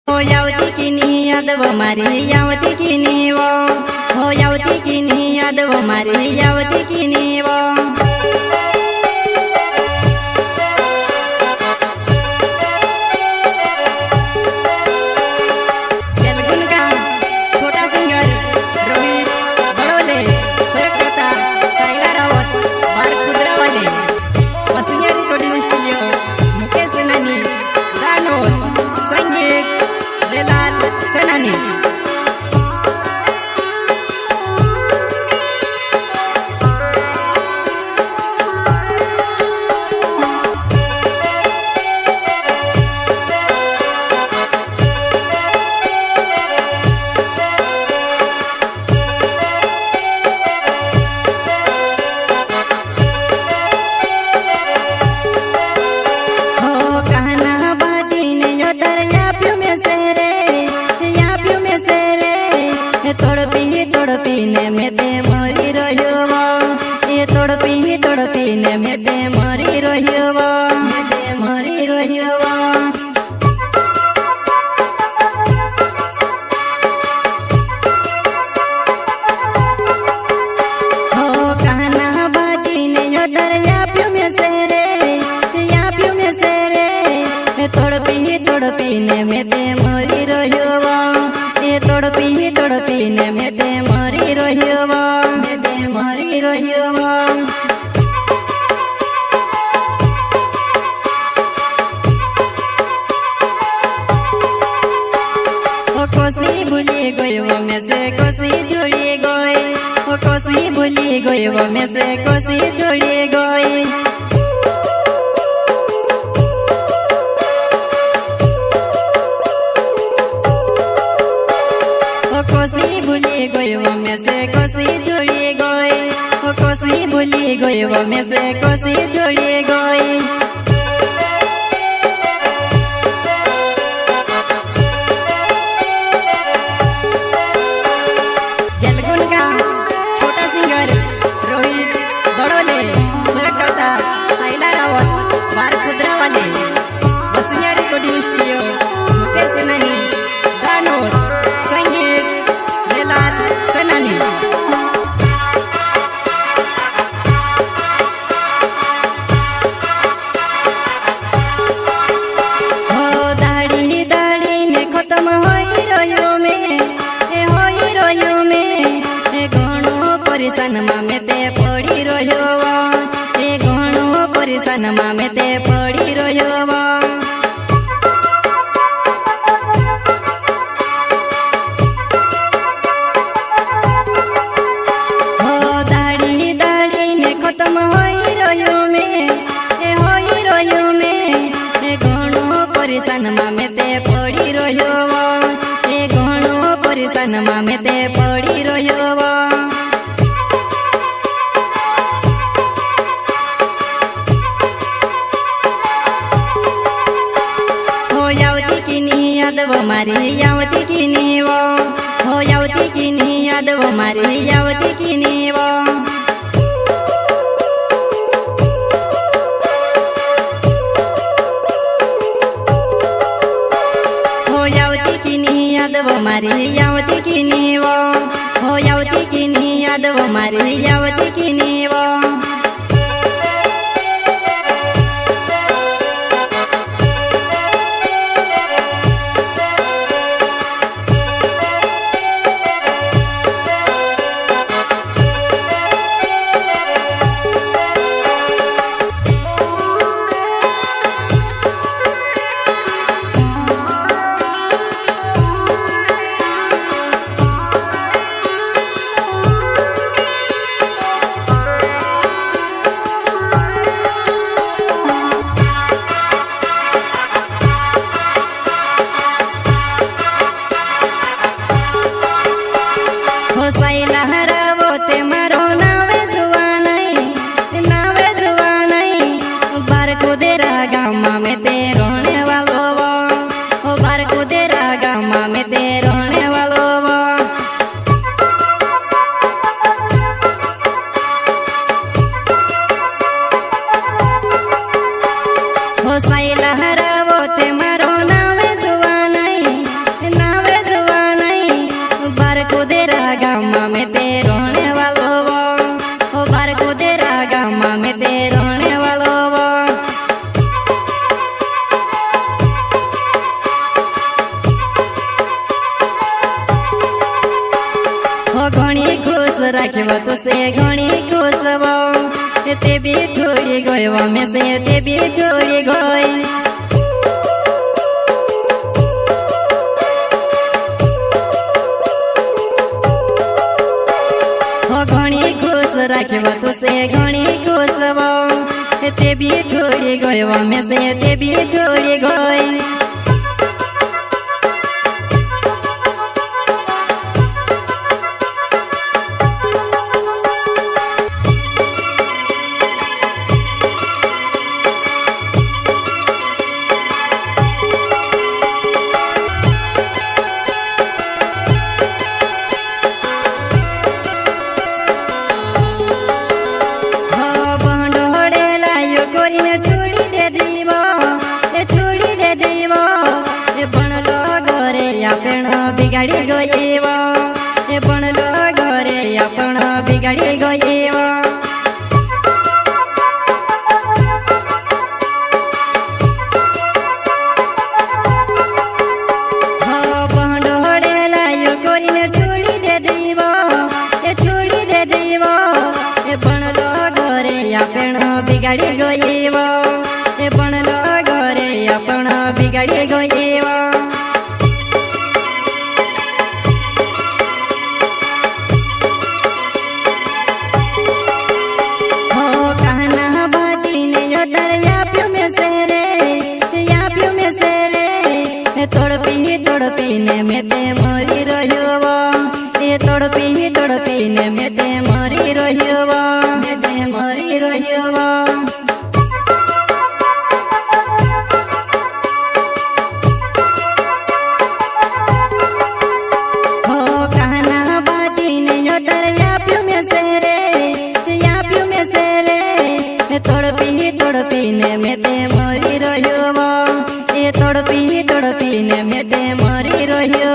हो यावती की नहीं याद वो मारी यावती की नहीं वो हो यावती की नहीं याद वो मारी यावती की नहीं वो तोड़पीने में ते मरी रहियो ये तोड़पीने में ते मरी रहियो मरी रहियो हो कहना बाजी ने यो दरिया प्यू में सेरे या प्यू में सेरे तोड़पीने में ते मरी रहियो ये तोड़पीने में ते मरी रहियो मरी रहियो कोसी भूली गई वो में से कोसी छोड़ी गई वो कोसी भूली गई वो में से कोसी छोड़ी गई कोसी भूली गई वो में से कोसी छोड़ी गई वो कोसी भूली गई वो में से कोसी छोड़ी गई जलगुन का छोटा सिंगर रोहित बड़ोले करता साइला रावत बार खुदरा वाले वसुनिया रिकॉर्डिंग स्टूडियो मुकेश सेनानी गानोर संगीत बेलाल सेनानी हो दाढ़ी दाढ़ी ने खत्म होई रहियो में परेशान में ते पड़ी रहियो ए घणो परेशान में ते पड़ी रहियो हो दाढ़ी दाढ़ी ने खत्म होई रहियो में ए घणो परेशान में ते पड़ी रहियो ए घणो परेशान में ते पड़ी रहियो याद वो मारी यावती की नहीं वो हो यावती की नहीं याद वो मारी यावती की नहीं वो हो यावती की नहीं याद वो मारी यावती की नहीं वो हो यावती की नहीं याद वो मारी यावती की नहीं वो राख्यो तो से घणी खुश वो ते भी छोड़ी गयो में से ते भी छोड़ी गई घणी खुश राख्यो तो से घणी खुश वो ते भी छोड़ी गयो में से ते भी छोड़ी गई बिगाड़ी गयो ए बनलो घरे आपण बिगाड़ी गयो बहनोड़े लायो कोरीने छोड़ी दे दीवो ए बनलो घरे आपण बिगाड़ी गयो ए बनलो घरे आपण बिगाड़ी गयो तड़पी ने में ते मरी रहियो ये तड़पी ने में ते मरी रहियो में ते मरी रहियो हो कहना बाती ने यो दरिया प्यू में से रे या प्यू में से रे तड़पी ने में ते मरी रहियो ये तड़पी ने में ते मरी रहियो